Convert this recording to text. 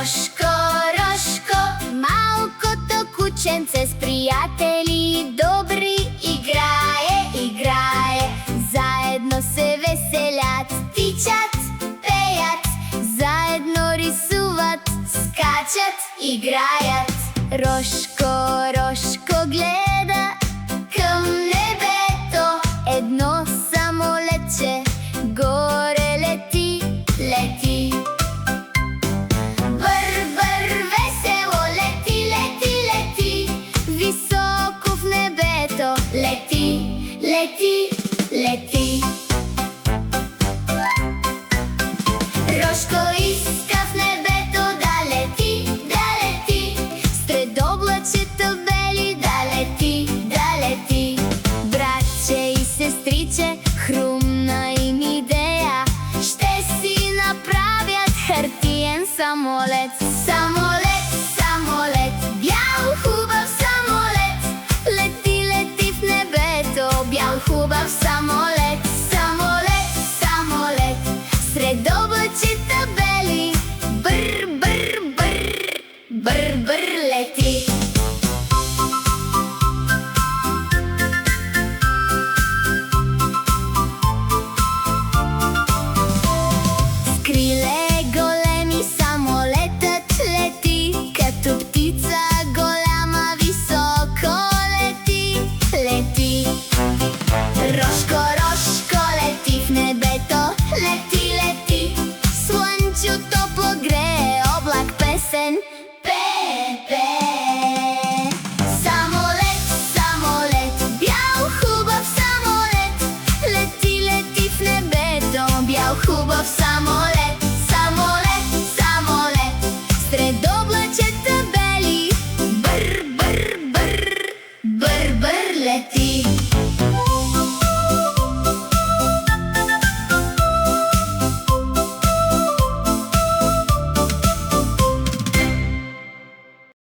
Рошко, Рошко, малкото кученце с приятели добри играе. Заедно се веселят, тичат, пеят, заедно рисуват, скачат, играят. Рошко, Рошко гледа към небето, едно самолетче горе лети. Бър, весело лети, високо в небето, лети. Рошко иска в небето да лети, сред облачета бели да лети. Братче и сестриче, хрумна им идея, ще си направят хартиен самолет.